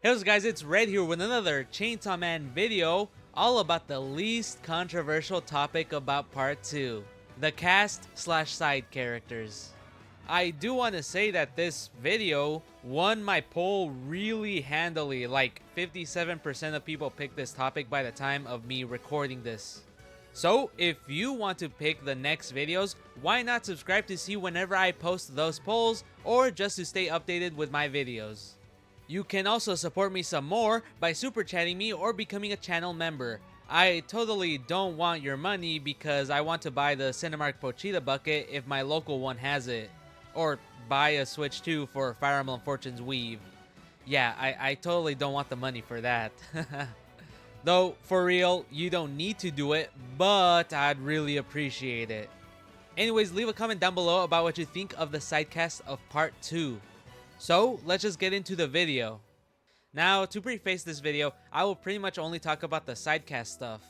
Hey what's up, guys, it's Red here with another Chainsaw Man video, all about the least controversial topic about part 2, the cast slash side characters. I do want to say that this video won my poll really handily, like 57% of people picked this topic by the time of me recording this. So if you want to pick the next videos, why not subscribe to see whenever I post those polls, or just to stay updated with my videos. You can also support me some more by super chatting me or becoming a channel member. I totally don't want your money because I want to buy the Cinemark Pochita bucket if my local one has it. Or buy a Switch 2 for Fire Emblem Fortune's Weave. Yeah, I totally don't want the money for that. Though, for real, you don't need to do it, but I'd really appreciate it. Anyways, leave a comment down below about what you think of the sidecast of part 2. So, let's just get into the video. Now, to preface this video, I will pretty much only talk about the sidecast stuff,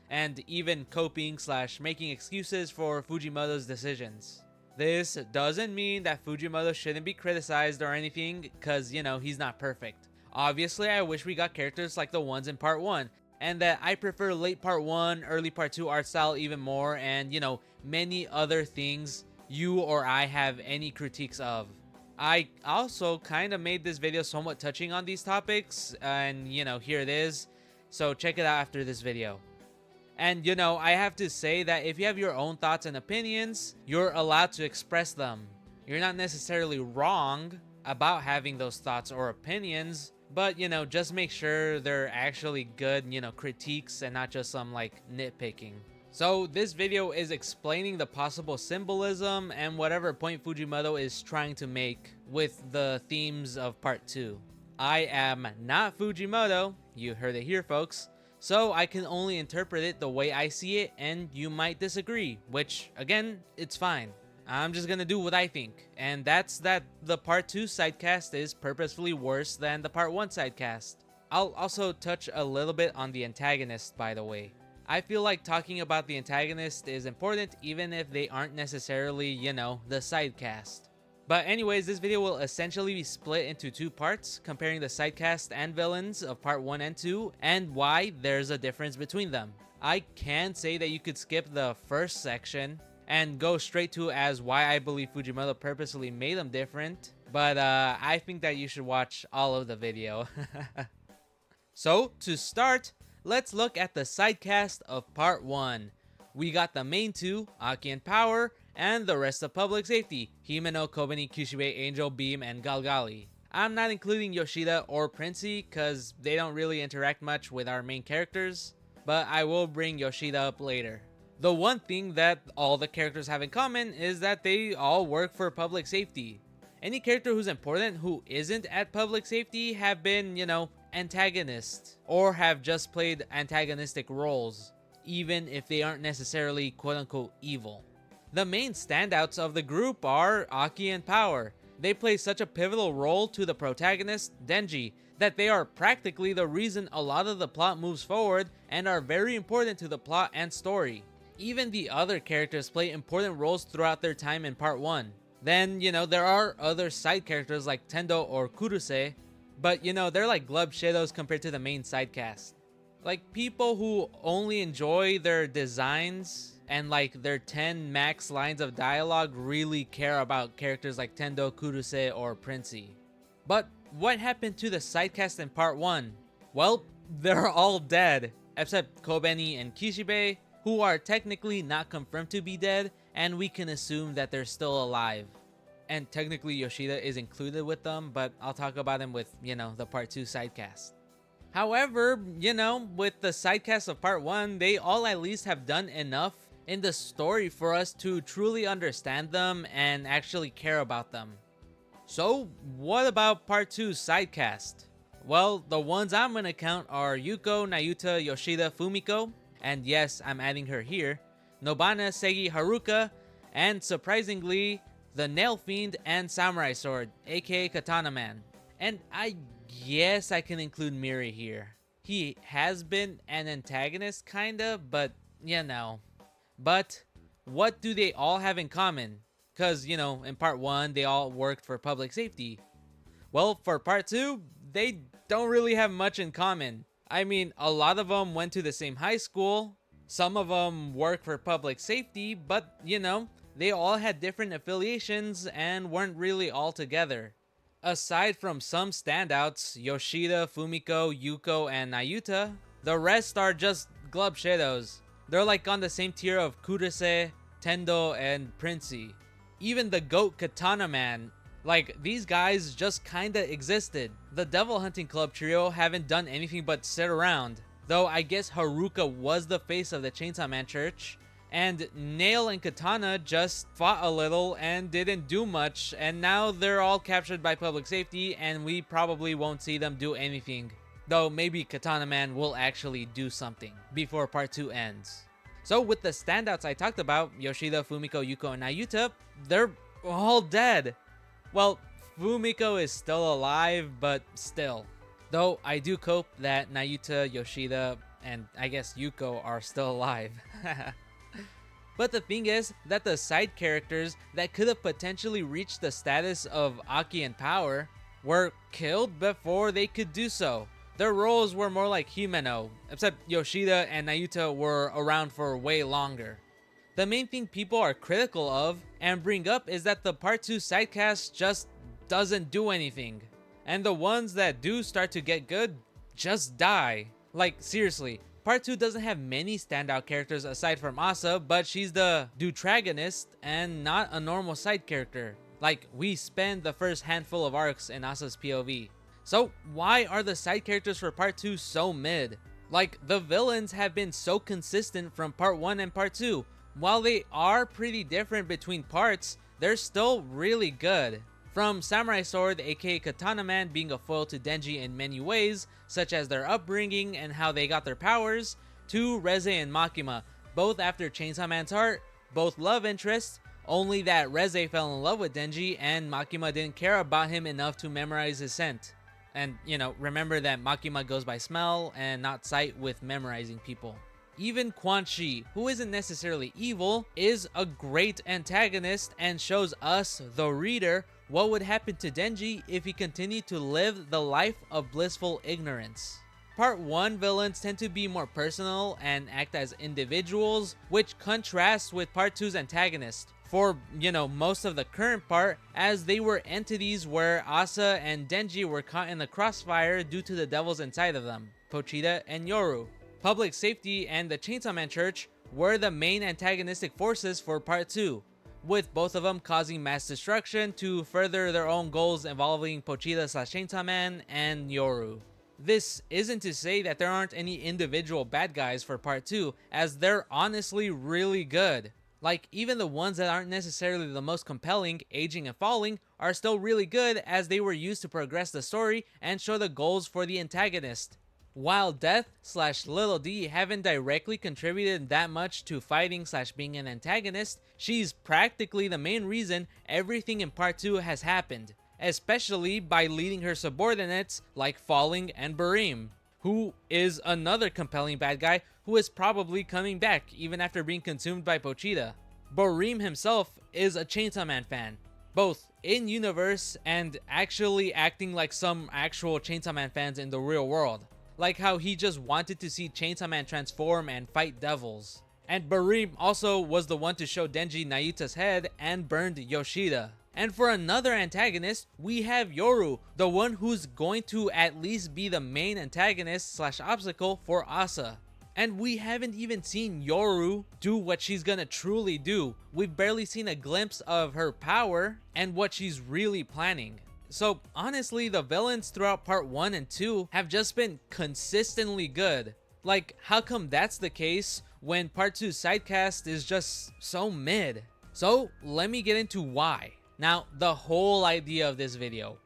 and even coping slash making excuses for Fujimoto's decisions. This doesn't mean that Fujimoto shouldn't be criticized or anything, cause you know, he's not perfect. Obviously, I wish we got characters like the ones in part 1, and that I prefer late part 1, early part 2 art style even more, and you know, many other things you or I have any critiques of. I also kind of made this video somewhat touching on these topics, and you know, here it is, so check it out after this video. And you know, I have to say that if you have your own thoughts and opinions, you're allowed to express them. You're not necessarily wrong about having those thoughts or opinions, but you know, just make sure they're actually good, you know, critiques and not just some like nitpicking. So this video is explaining the possible symbolism and whatever point Fujimoto is trying to make with the themes of part 2. I am not Fujimoto, you heard it here folks, so I can only interpret it the way I see it, and you might disagree, which again, it's fine. I'm just gonna do what I think, and that's that the part 2 sidecast is purposefully worse than the part 1 sidecast. I'll also touch a little bit on the antagonist, by the way. I feel like talking about the antagonist is important even if they aren't necessarily, you know, the sidecast. But anyways, this video will essentially be split into 2 parts, comparing the sidecast and villains of part 1 and 2, and why there's a difference between them. I can say that you could skip the first section and go straight to as why I believe Fujimoto purposely made them different, but I think that you should watch all of the video. So, to start, let's look at the sidecast of part 1. We got the main 2, Aki and Power, and the rest of public safety, Himeno, Kobeni, Kishibe, Angel, Beam, and Galgali. I'm not including Yoshida or Princey cause they don't really interact much with our main characters, but I will bring Yoshida up later. The one thing that all the characters have in common is that they all work for public safety. Any character who's important who isn't at public safety have been, you know, antagonists, or have just played antagonistic roles, even if they aren't necessarily quote-unquote evil. The main standouts of the group are Aki and Power. They play such a pivotal role to the protagonist, Denji, that they are practically the reason a lot of the plot moves forward and are very important to the plot and story. Even the other characters play important roles throughout their time in part 1. Then, you know, there are other side characters like Tendo or Kuruse, but you know, they're like glub shadows compared to the main sidecast. Like, people who only enjoy their designs and like their 10 max lines of dialogue really care about characters like Tendo, Kuruse, or Princey. But what happened to the sidecast in part 1? Well, they're all dead, except Kobeni and Kishibe, who are technically not confirmed to be dead, and we can assume that they're still alive. And technically Yoshida is included with them, but I'll talk about him with, you know, the part 2 sidecast. However, you know, with the sidecast of part 1, they all at least have done enough in the story for us to truly understand them and actually care about them. So, what about part 2 sidecast? Well, the ones I'm gonna count are Yuko, Nayuta, Yoshida, Fumiko, and yes, I'm adding her here, Nobana, Segi, Haruka, and surprisingly, the Nail Fiend and Samurai Sword, aka Katana Man. And I guess I can include Miri here. He has been an antagonist kinda, but you know. But what do they all have in common? Cause you know, in part 1 they all worked for public safety. Well, for part 2, they don't really have much in common. I mean, a lot of them went to the same high school, some of them work for public safety, but you know, they all had different affiliations and weren't really all together. Aside from some standouts, Yoshida, Fumiko, Yuko, and Nayuta, the rest are just glub shadows. They're like on the same tier of Kurase, Tendo, and Princey. Even the GOAT Katana Man, like these guys just kinda existed. The Devil Hunting Club trio haven't done anything but sit around. Though I guess Haruka was the face of the Chainsaw Man Church, and Nail and Katana just fought a little and didn't do much, and now they're all captured by public safety and we probably won't see them do anything. Though maybe Katana Man will actually do something before part 2 ends. So with the standouts I talked about, Yoshida, Fumiko, Yuko, and Nayuta, they're all dead. Well, Fumiko is still alive, but still. Though I do hope that Nayuta, Yoshida, and I guess Yuko are still alive. But the thing is that the side characters that could have potentially reached the status of Aki in power were killed before they could do so. Their roles were more like Himeno, except Yoshida and Nayuta were around for way longer. The main thing people are critical of and bring up is that the part 2 sidecast just doesn't do anything. And the ones that do start to get good just die. Like seriously, part 2 doesn't have many standout characters aside from Asa, but she's the deutragonist and not a normal side character. Like we spend the first handful of arcs in Asa's POV. So why are the side characters for part 2 so mid? Like the villains have been so consistent from part 1 and part 2. While they are pretty different between parts, they're still really good. From Samurai Sword, aka Katana Man, being a foil to Denji in many ways, such as their upbringing and how they got their powers, to Reze and Makima, both after Chainsaw Man's heart, both love interests, only that Reze fell in love with Denji and Makima didn't care about him enough to memorize his scent. And, you know, remember that Makima goes by smell and not sight with memorizing people. Even Quan Chi, who isn't necessarily evil, is a great antagonist and shows us, the reader, what would happen to Denji if he continued to live the life of blissful ignorance. Part 1 villains tend to be more personal and act as individuals, which contrasts with Part 2's antagonist. For, you know, most of the current part, as they were entities where Asa and Denji were caught in the crossfire due to the devils inside of them, Pochita and Yoru. Public safety and the Chainsaw Man Church were the main antagonistic forces for part 2, with both of them causing mass destruction to further their own goals involving Pochita/Chainsaw Man and Yoru. This isn't to say that there aren't any individual bad guys for part 2, as they're honestly really good. Like, even the ones that aren't necessarily the most compelling, Aging and Falling, are still really good as they were used to progress the story and show the goals for the antagonist. While Death/Little D haven't directly contributed that much to fighting/being an antagonist, she's practically the main reason everything in part 2 has happened, especially by leading her subordinates like Falling and Barim, who is another compelling bad guy who is probably coming back even after being consumed by Pochita. Barim himself is a Chainsaw Man fan, both in universe and actually acting like some actual Chainsaw Man fans in the real world. Like how he just wanted to see Chainsaw Man transform and fight devils. And Barim also was the one to show Denji Nayuta's head and burned Yoshida. And for another antagonist, we have Yoru, the one who's going to at least be the main antagonist/obstacle for Asa. And we haven't even seen Yoru do what she's gonna truly do. We've barely seen a glimpse of her power and what she's really planning. So honestly, the villains throughout part 1 and 2 have just been consistently good. Like, how come that's the case when part 2 sidecast is just so mid? So let me get into why. Now, the whole idea of this video.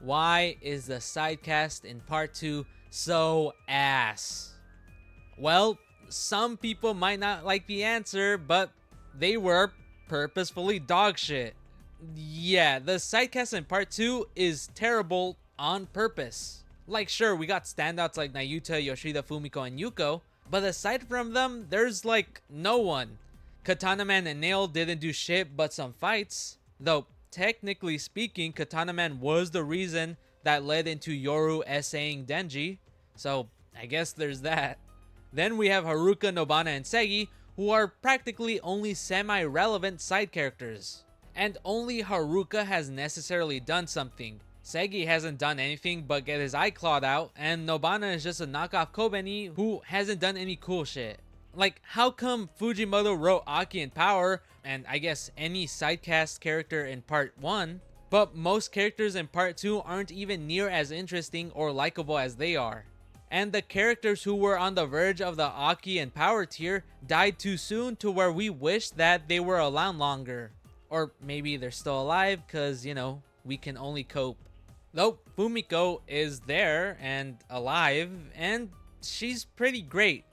Why is the sidecast in part 2 so ass? Well, some people might not like the answer, but they were purposefully dog shit. Yeah, the sidecast in part 2 is terrible on purpose. Like, sure, we got standouts like Nayuta, Yoshida, Fumiko, and Yuko, but aside from them, there's like no one. Katana Man and Nail didn't do shit but some fights, though technically speaking, Katana Man was the reason that led into Yoru essaying Denji, so I guess there's that. Then we have Haruka, Nobana, and Segi, who are practically only semi-relevant side characters. And only Haruka has necessarily done something. Segi hasn't done anything but get his eye clawed out, and Nobana is just a knockoff Kobeni who hasn't done any cool shit. Like, how come Fujimoto wrote Aki in Power, and I guess any sidecast character in part 1, but most characters in part 2 aren't even near as interesting or likable as they are? And the characters who were on the verge of the Aki and Power tier died too soon to where we wish that they were around longer. Or maybe they're still alive because, you know, we can only cope. Though Fumiko is there and alive, and she's pretty great.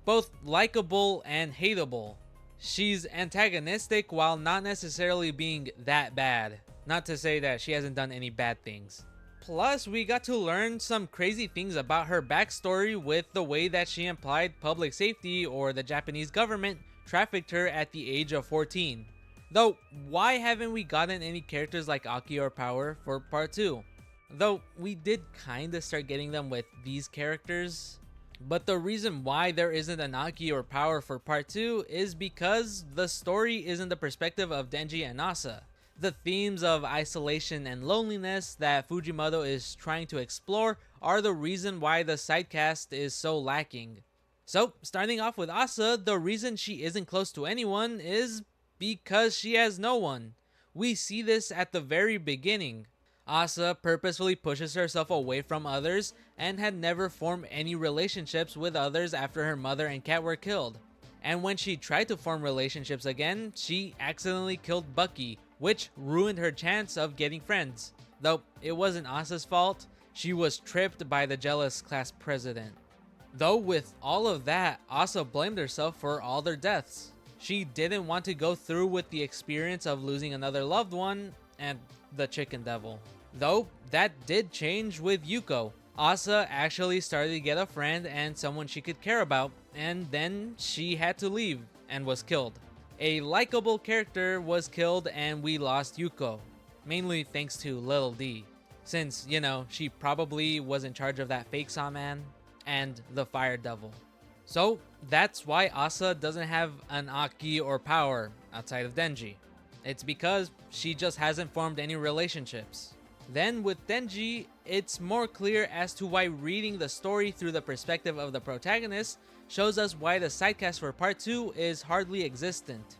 Both likable and hateable. She's antagonistic while not necessarily being that bad. Not to say that she hasn't done any bad things. Plus, we got to learn some crazy things about her backstory with the way that she implied public safety or the Japanese government trafficked her at the age of 14. Though, why haven't we gotten any characters like Aki or Power for part 2? Though, we did kinda start getting them with these characters. But the reason why there isn't an Aki or Power for part 2 is because the story is in the perspective of Denji and Asa. The themes of isolation and loneliness that Fujimoto is trying to explore are the reason why the sidecast is so lacking. So, starting off with Asa, the reason she isn't close to anyone is because she has no one. We see this at the very beginning. Asa purposefully pushes herself away from others and had never formed any relationships with others after her mother and cat were killed. And when she tried to form relationships again, she accidentally killed Bucky, which ruined her chance of getting friends. Though it wasn't Asa's fault, she was tripped by the jealous class president. Though with all of that, Asa blamed herself for all their deaths. She didn't want to go through with the experience of losing another loved one and the chicken devil. Though that did change with Yuko. Asa actually started to get a friend and someone she could care about, and then she had to leave and was killed. A likable character was killed and we lost Yuko, mainly thanks to Lil D, since, you know, she probably was in charge of that fake Sawman and the Fire Devil. So that's why Asa doesn't have an Aki or Power outside of Denji. It's because she just hasn't formed any relationships. Then with Denji, it's more clear as to why reading the story through the perspective of the protagonist shows us why the sidecast for part 2 is hardly existent.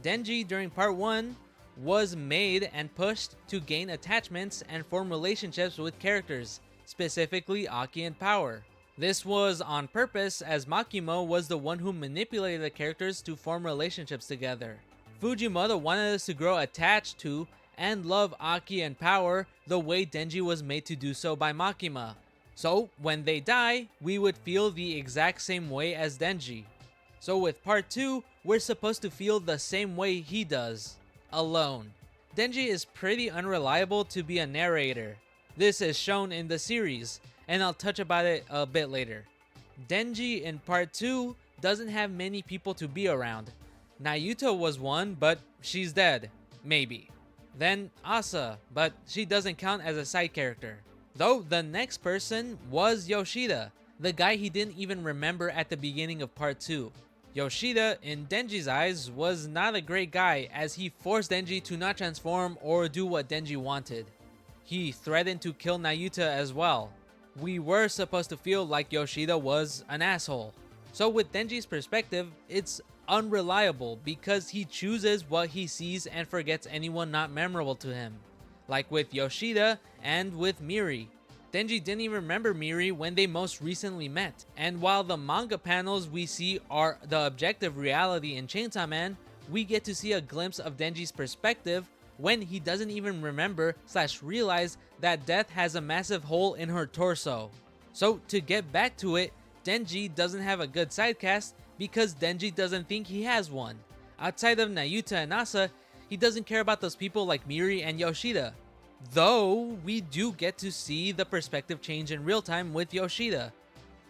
Denji during part 1 was made and pushed to gain attachments and form relationships with characters, specifically Aki and Power. This was on purpose as Makimo was the one who manipulated the characters to form relationships together. Fujimoto wanted us to grow attached to and love Aki and Power the way Denji was made to do so by Makima. So when they die, we would feel the exact same way as Denji. So with part 2, we're supposed to feel the same way he does, alone. Denji is pretty unreliable to be a narrator. This is shown in the series, and I'll touch about it a bit later. Denji in part 2 doesn't have many people to be around. Nayuta was one, but she's dead. Maybe. Then Asa, but she doesn't count as a side character. Though the next person was Yoshida, the guy he didn't even remember at the beginning of part 2. Yoshida, in Denji's eyes, was not a great guy as he forced Denji to not transform or do what Denji wanted. He threatened to kill Nayuta as well. We were supposed to feel like Yoshida was an asshole. So with Denji's perspective, it's unreliable because he chooses what he sees and forgets anyone not memorable to him. Like with Yoshida and with Miri. Denji didn't even remember Miri when they most recently met. And while the manga panels we see are the objective reality in Chainsaw Man, we get to see a glimpse of Denji's perspective when he doesn't even remember / realize that Death has a massive hole in her torso. So to get back to it, Denji doesn't have a good sidecast because Denji doesn't think he has one. Outside of Nayuta and Asa, he doesn't care about those people like Miri and Yoshida. Though we do get to see the perspective change in real time with Yoshida.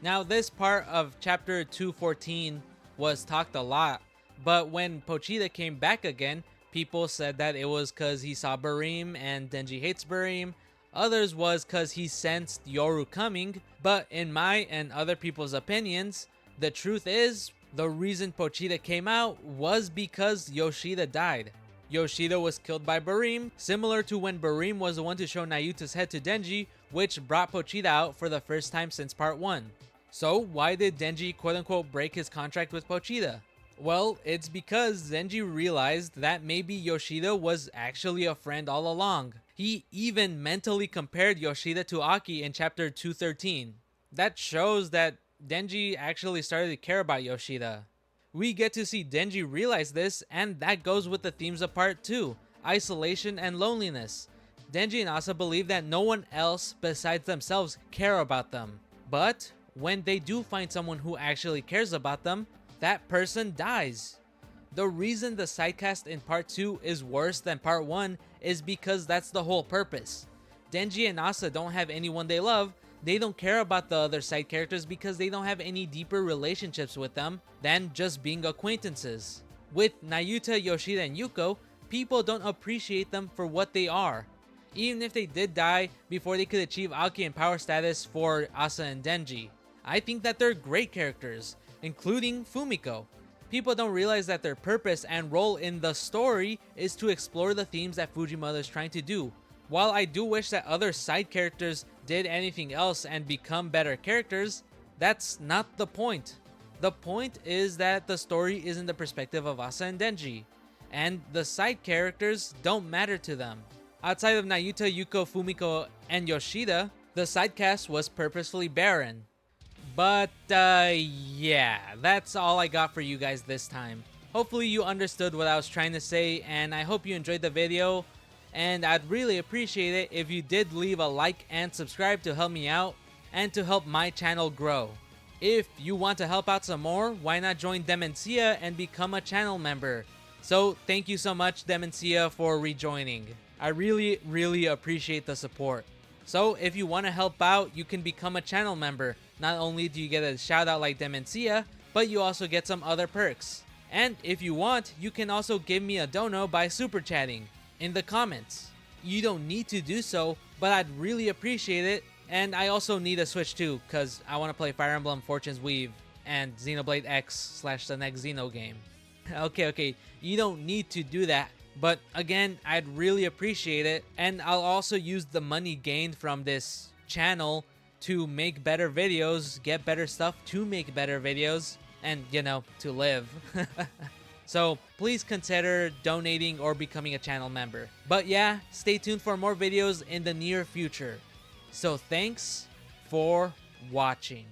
Now this part of chapter 214 was talked a lot, but when Pochita came back again, people said that it was cause he saw Bareem and Denji hates Bareem. Others was cause he sensed Yoru coming, but in my and other people's opinions, the truth is, the reason Pochita came out was because Yoshida died. Yoshida was killed by Barim, similar to when Barim was the one to show Nayuta's head to Denji, which brought Pochita out for the first time since part 1. So why did Denji quote-unquote break his contract with Pochita? Well, it's because Denji realized that maybe Yoshida was actually a friend all along. He even mentally compared Yoshida to Aki in chapter 213. That shows that Denji actually started to care about Yoshida. We get to see Denji realize this, and that goes with the themes of part 2, isolation and loneliness. Denji and Asa believe that no one else besides themselves care about them. But when they do find someone who actually cares about them, that person dies. The reason the sidecast in part 2 is worse than part 1 is because that's the whole purpose. Denji and Asa don't have anyone they love. They don't care about the other side characters because they don't have any deeper relationships with them than just being acquaintances. With Nayuta, Yoshida, and Yuko, people don't appreciate them for what they are. Even if they did die before they could achieve Aki and power status for Asa and Denji. I think that they're great characters, including Fumiko. People don't realize that their purpose and role in the story is to explore the themes that Fujimoto is trying to do. While I do wish that other side characters did anything else and become better characters, that's not the point. The point is that the story is in the perspective of Asa and Denji, and the side characters don't matter to them. Outside of Nayuta, Yuko, Fumiko, and Yoshida, the side cast was purposefully barren. But yeah, that's all I got for you guys this time. Hopefully you understood what I was trying to say, and I hope you enjoyed the video. And I'd really appreciate it if you did leave a like and subscribe to help me out and to help my channel grow. If you want to help out some more, why not join Demencia and become a channel member? So thank you so much, Demencia, for rejoining. I really appreciate the support. So if you want to help out, you can become a channel member. Not only do you get a shout out like Demencia, but you also get some other perks. And if you want, you can also give me a dono by super chatting in the comments. You don't need to do so, but I'd really appreciate it. And I also need a Switch too, because I want to play Fire Emblem Fortune's Weave and Xenoblade X / the next Xeno game. Okay, you don't need to do that. But again, I'd really appreciate it. And I'll also use the money gained from this channel to make better videos, get better stuff to make better videos, and, you know, to live. So please consider donating or becoming a channel member. But yeah, stay tuned for more videos in the near future. So thanks for watching.